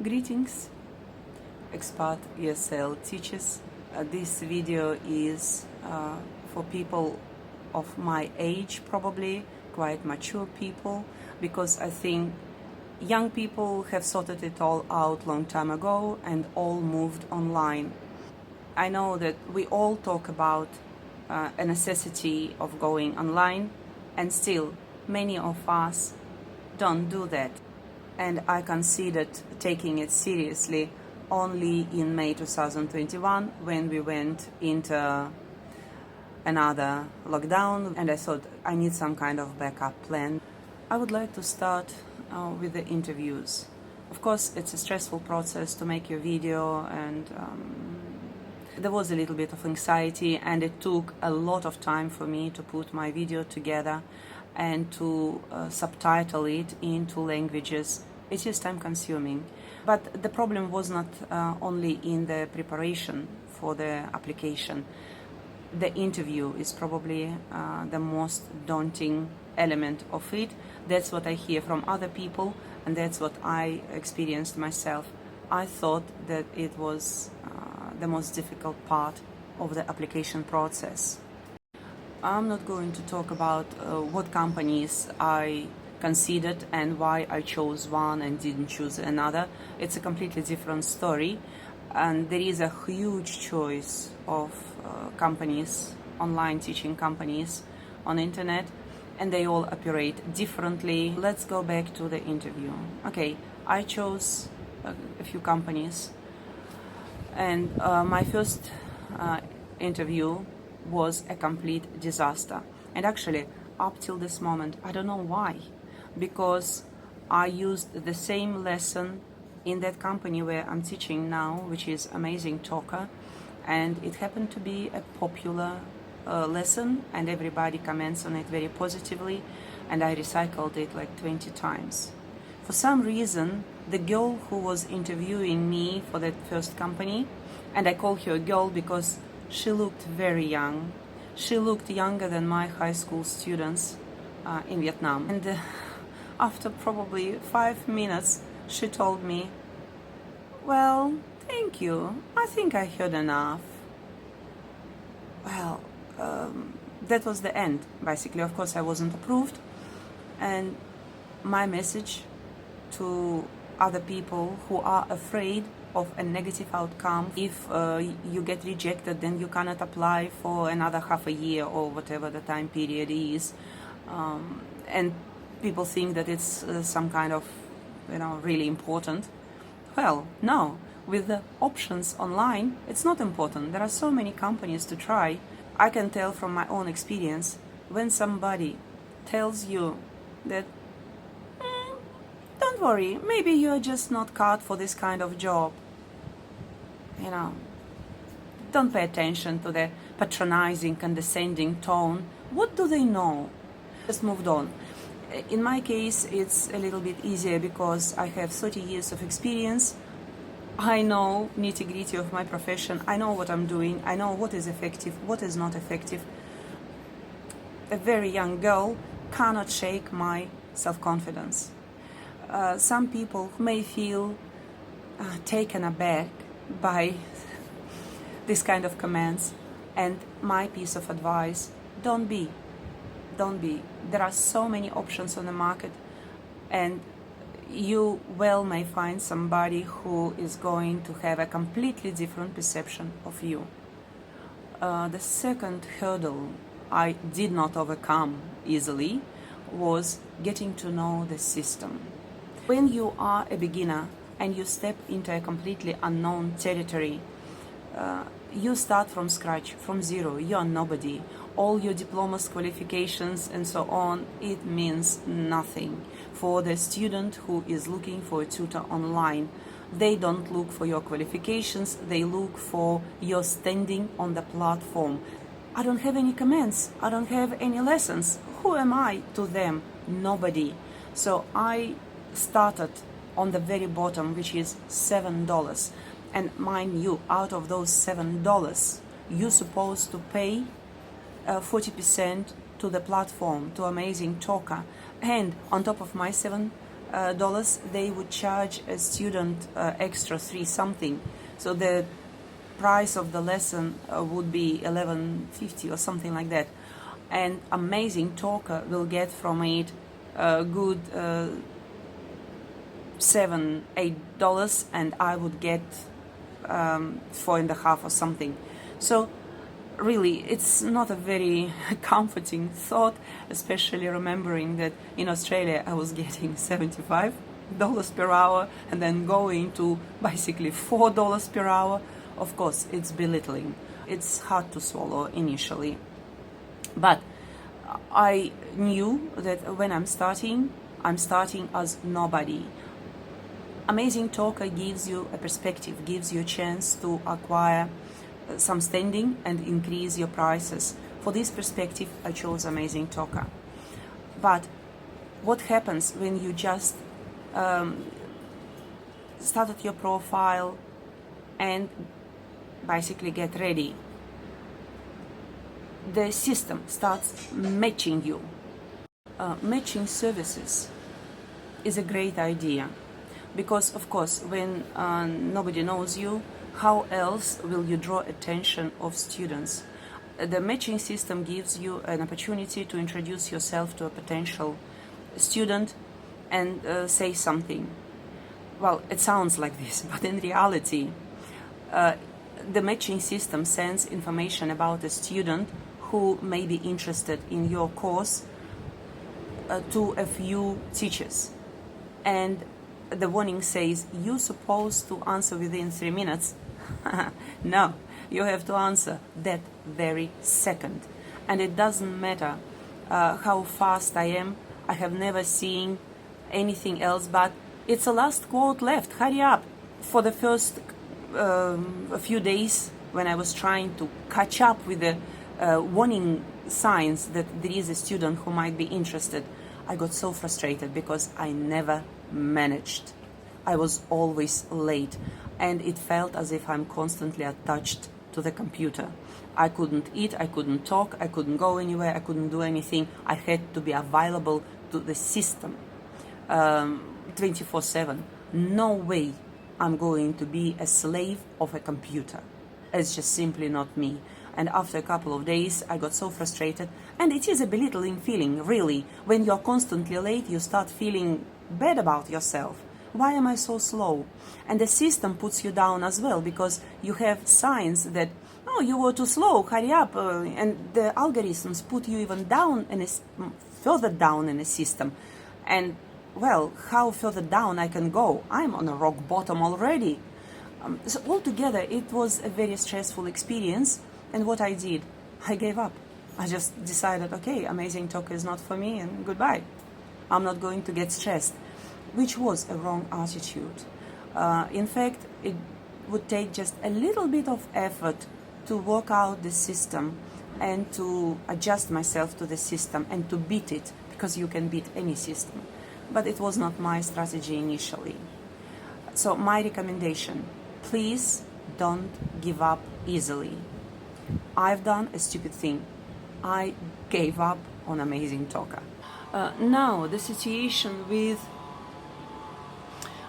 Greetings, expat ESL teachers. This video is for people of my age, probably quite mature people, because I think young people have sorted it all out long time ago and all moved online. I know that we all talk about a necessity of going online, and still many of us don't do that. And I considered taking it seriously only in May 2021 when we went into another lockdown, and I thought I need some kind of backup plan. I would like to start with the interviews. Of course, it's a stressful process to make your video, and there was a little bit of anxiety, and it took a lot of time for me to put my video together and to subtitle it into languages. It is time consuming. But the problem was not only in the preparation for the application. The interview is probably the most daunting element of it. That's what I hear from other people, and that's what I experienced myself. I thought that it was the most difficult part of the application process. I'm not going to talk about what companies I considered and why I chose one and didn't choose another. It's a completely different story, and there is a huge choice of companies, online teaching companies on internet, and they all operate differently. Let's go back to the interview. Okay, I chose a few companies, and my first interview was a complete disaster. And actually, up till this moment, I don't know why, because I used the same lesson in that company where I'm teaching now, which is Amazing Talker, and it happened to be a popular lesson, and everybody comments on it very positively, and I recycled it like 20 times. For some reason, the girl who was interviewing me for that first company, and I call her a girl because she looked very young. She looked younger than my high school students in Vietnam. And after probably 5 minutes, she told me, "Well, thank you. I think I heard enough." Well, that was the end, basically. Of course, I wasn't approved. And my message to other people who are afraid of a negative outcome: if you get rejected, then you cannot apply for another half a year or whatever the time period is. And people think that it's some kind of, really important. Well, no. With the options online, it's not important. There are so many companies to try. I can tell from my own experience, when somebody tells you that, don't worry, maybe you're just not cut for this kind of job. Don't pay attention to the patronizing, condescending tone. What do they know? Just moved on. In my case, it's a little bit easier because I have 30 years of experience. I know nitty-gritty of my profession. I know what I'm doing. I know what is effective, what is not effective. A very young girl cannot shake my self-confidence. Some people may feel taken aback by this kind of comments, and my piece of advice: don't be. There are so many options on the market, and you may find somebody who is going to have a completely different perception of you. The second hurdle I did not overcome easily was getting to know the system. When you are a beginner and you step into a completely unknown territory, you start from scratch, from zero. You are nobody. All your diplomas, qualifications, and so on, it means nothing for the student who is looking for a tutor online. They don't look for your qualifications, they look for your standing on the platform. I don't have any comments, I don't have any lessons. Who am I to them? Nobody. So I started on the very bottom, which is $7. And mind you, out of those $7, you're supposed to pay 40% to the platform, to Amazing Talker. And on top of my $7, dollars, they would charge a student extra 3 something. So the price of the lesson would be 11.50 or something like that. And amazing talker will get from it a good $7-8, and I would get 4.5 or something. So really, it's not a very comforting thought, especially remembering that in Australia I was getting $75 per hour and then going to basically $4 per hour. Of course, it's belittling. It's hard to swallow initially. But I knew that when I'm starting as nobody. Amazing Talker gives you a perspective, gives you a chance to acquire some standing and increase your prices. For this perspective, I chose Amazing Talker. But what happens when you just started your profile and basically get ready? The system starts matching you. Matching services is a great idea because, of course, when nobody knows you, how else will you draw attention of students? The matching system gives you an opportunity to introduce yourself to a potential student and say something. Well, it sounds like this, but in reality, the matching system sends information about a student who may be interested in your course to a few teachers. And the warning says, you're supposed to answer within 3 minutes. No, you have to answer that very second. And it doesn't matter how fast I am. I have never seen anything else but it's a last quote left, hurry up. For the first a few days when I was trying to catch up with the warning signs that there is a student who might be interested, I got so frustrated because I never managed. I was always late and it felt as if I'm constantly attached to the computer. I couldn't eat, I couldn't talk, I couldn't go anywhere, I couldn't do anything. I had to be available to the system 24/7. No way I'm going to be a slave of a computer. It's just simply not me. And after a couple of days, I got so frustrated. And it is a belittling feeling, really. When you're constantly late, you start feeling bad about yourself. Why am I so slow? And the system puts you down as well because you have signs that, oh, you were too slow, hurry up. And the algorithms put you even down and further down in the system. And, well, how further down I can go? I'm on a rock bottom already. So altogether, it was a very stressful experience. And what I did, I gave up. I just decided, okay, Amazing Talker is not for me and goodbye. I'm not going to get stressed, which was a wrong attitude. In fact, it would take just a little bit of effort to work out the system and to adjust myself to the system and to beat it, because you can beat any system. But it was not my strategy initially. So my recommendation, please don't give up easily. I've done a stupid thing. I gave up on Amazing Talker. Now the situation with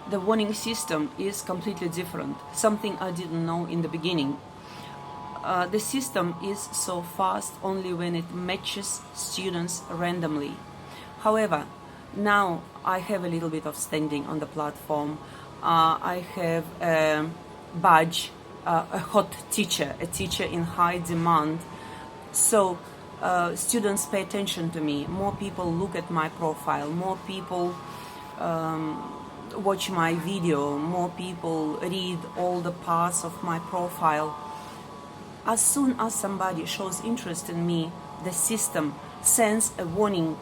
the warning system is completely different. Something I didn't know in the beginning. The system is so fast only when it matches students randomly. However, now I have a little bit of standing on the platform. I have a badge, a hot teacher, a teacher in high demand. So students pay attention to me. More people look at my profile. More people watch my video. More people read all the parts of my profile. As soon as somebody shows interest in me, the system sends a warning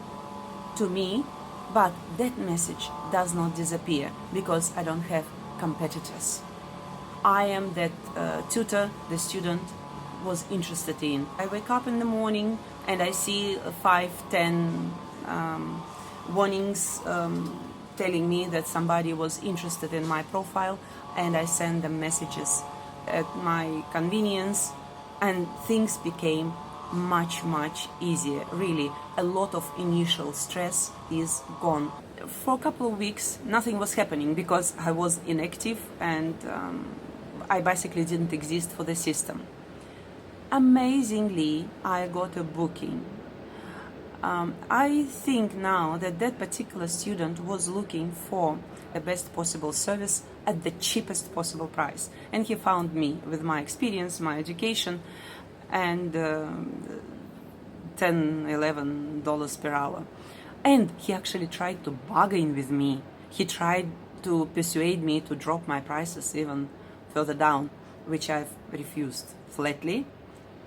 to me, but that message does not disappear because I don't have competitors. I am that tutor the student was interested in. I wake up in the morning and I see 5-10 warnings telling me that somebody was interested in my profile, and I send them messages at my convenience, and things became much easier. Really, a lot of initial stress is gone. for a couple of weeks, nothing was happening because I was inactive and I basically didn't exist for the system. Amazingly, I got a booking. I think now that that particular student was looking for the best possible service at the cheapest possible price. And he found me with my experience, my education, and $10, $11 per hour. And he actually tried to bargain with me. He tried to persuade me to drop my prices even further down, which I've refused flatly.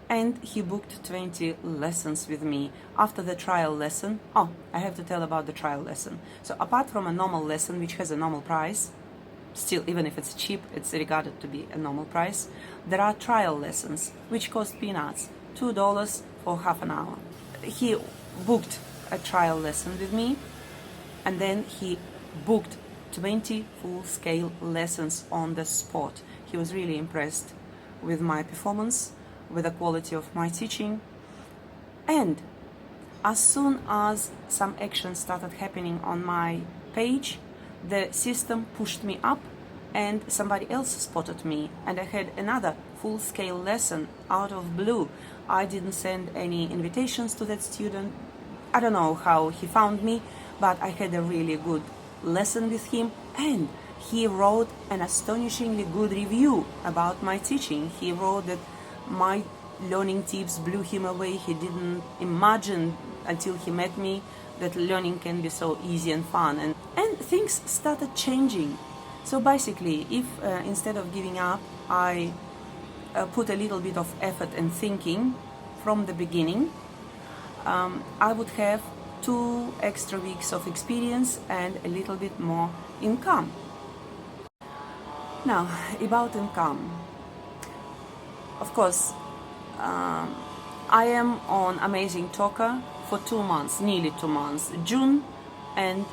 And he booked 20 lessons with me. After the trial lesson, I have to tell about the trial lesson. So apart from a normal lesson, which has a normal price, still, even if it's cheap, it's regarded to be a normal price, there are trial lessons, which cost peanuts, $2 for half an hour. He booked a trial lesson with me, and then he booked 20 full-scale lessons on the spot. He was really impressed with my performance, with the quality of my teaching. And as soon as some action started happening on my page, the system pushed me up and somebody else spotted me, and I had another full-scale lesson out of blue. I didn't send any invitations to that student. I don't know how he found me, but I had a really good lesson with him, and he wrote an astonishingly good review about my teaching. He wrote that my learning tips blew him away. He didn't imagine until he met me that learning can be so easy and fun, and things started changing. So basically, if instead of giving up, I put a little bit of effort and thinking from the beginning, I would have 2 extra weeks of experience and a little bit more income. Now, about income. Of course, I am on Amazing Talker for 2 months, nearly 2 months, June and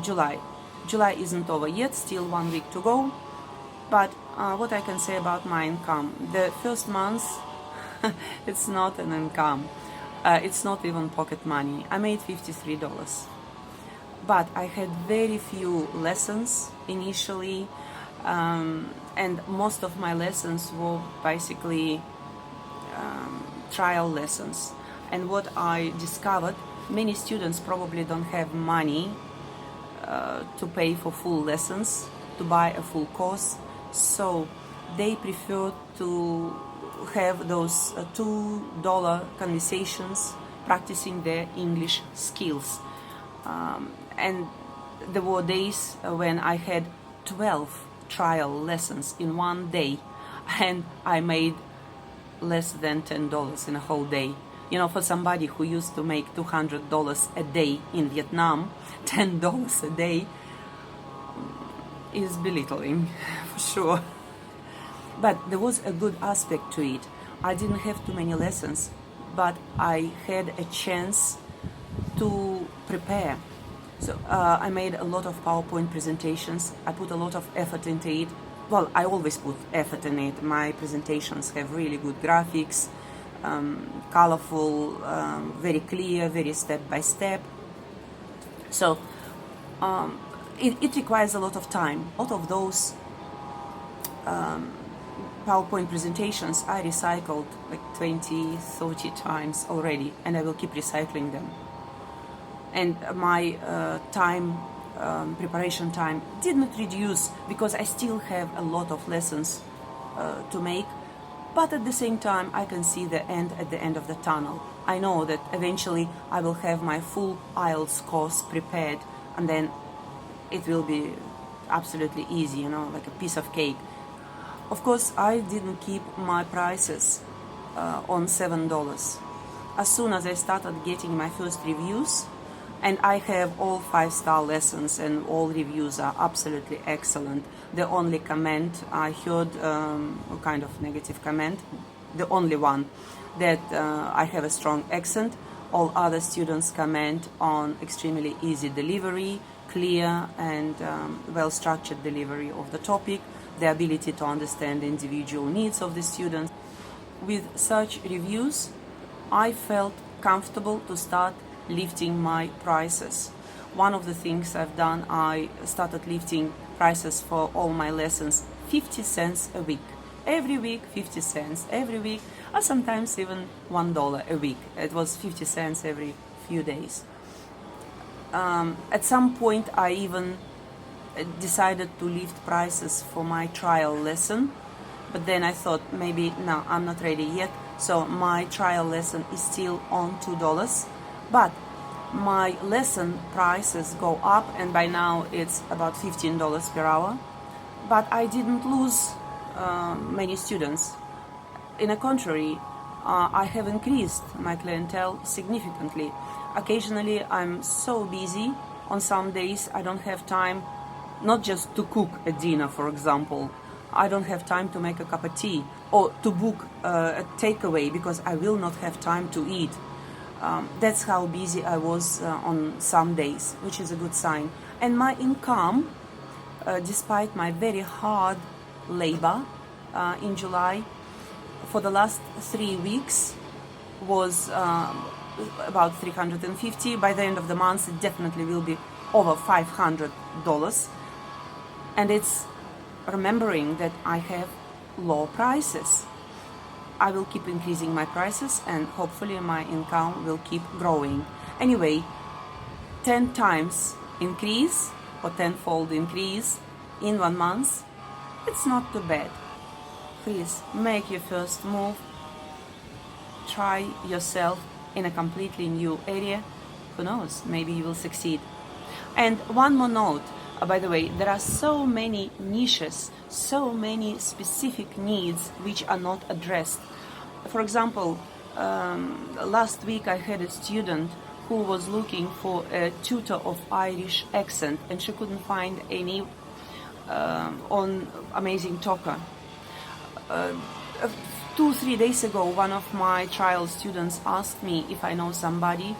July. July isn't over yet, still 1 week to go. But what I can say about my income, the first month, it's not an income. It's not even pocket money. I made $53. But I had very few lessons initially, and most of my lessons were basically trial lessons. And what I discovered, many students probably don't have money to pay for full lessons, to buy a full course, so they prefer to have those $2 conversations, practicing their English skills. And there were days when I had 12 trial lessons in one day, and I made less than $10 in a whole day. You know, for somebody who used to make $200 a day in Vietnam, $10 a day is belittling, for sure. But there was a good aspect to it. I didn't have too many lessons, but I had a chance to prepare. So I made a lot of PowerPoint presentations. I put a lot of effort into it. Well, I always put effort in it. My presentations have really good graphics, colorful, very clear, very step-by-step. So it requires a lot of time. A lot of those PowerPoint presentations I recycled like 20, 30 times already, and I will keep recycling them. And my preparation time did not reduce because I still have a lot of lessons to make, but at the same time I can see the end at the end of the tunnel. I know that eventually I will have my full IELTS course prepared, and then it will be absolutely easy, you know, like a piece of cake. Of course, I didn't keep my prices on $7. As soon as I started getting my first reviews, and I have all 5-star lessons and all reviews are absolutely excellent. The only comment I heard, a kind of negative comment, the only one, that I have a strong accent. All other students comment on extremely easy delivery, clear and well-structured delivery of the topic, the ability to understand the individual needs of the students. With such reviews, I felt comfortable to start lifting my prices. one of the things I've done, I started lifting prices for all my lessons 50 cents a week. Every week 50 cents, every week, or sometimes even $1 a week. It was 50 cents every few days. At some point I even decided to lift prices for my trial lesson, but then I thought maybe no, I'm not ready yet, so my trial lesson is still on $2, but my lesson prices go up, and by now it's about $15 per hour. But I didn't lose many students. In the contrary, I have increased my clientele significantly. Occasionally I'm so busy, on some days I don't have time not just to cook a dinner, for example. I don't have time to make a cup of tea or to book a takeaway because I will not have time to eat. That's how busy I was on some days, which is a good sign. And my income, despite my very hard labor in July, for the last 3 weeks was about $350. By the end of the month it definitely will be over $500. And it's remembering that I have low prices. I will keep increasing my prices and hopefully my income will keep growing. Anyway, 10 times increase or tenfold increase in 1 month, it's not too bad. Please make your first move. Try yourself in a completely new area. Who knows, maybe you will succeed. And one more note, by the way, there are so many niches, so many specific needs which are not addressed. For example, last week I had a student who was looking for a tutor of Irish accent, and she couldn't find any on Amazing Talker. 2-3 days ago, one of my trial students asked me if I know somebody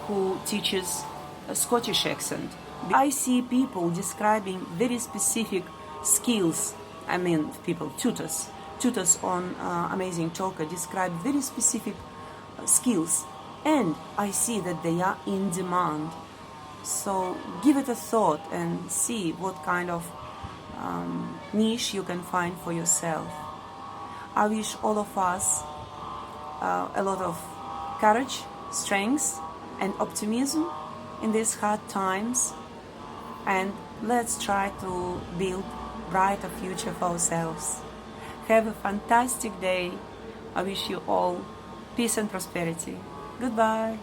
who teaches a Scottish accent. I see people describing very specific skills. I mean, tutors on Amazing Talker describe very specific skills, and I see that they are in demand. So give it a thought and see what kind of niche you can find for yourself. I wish all of us a lot of courage, strength, and optimism in these hard times. And let's try to build a brighter future for ourselves. Have a fantastic day. I wish you all peace and prosperity. Goodbye.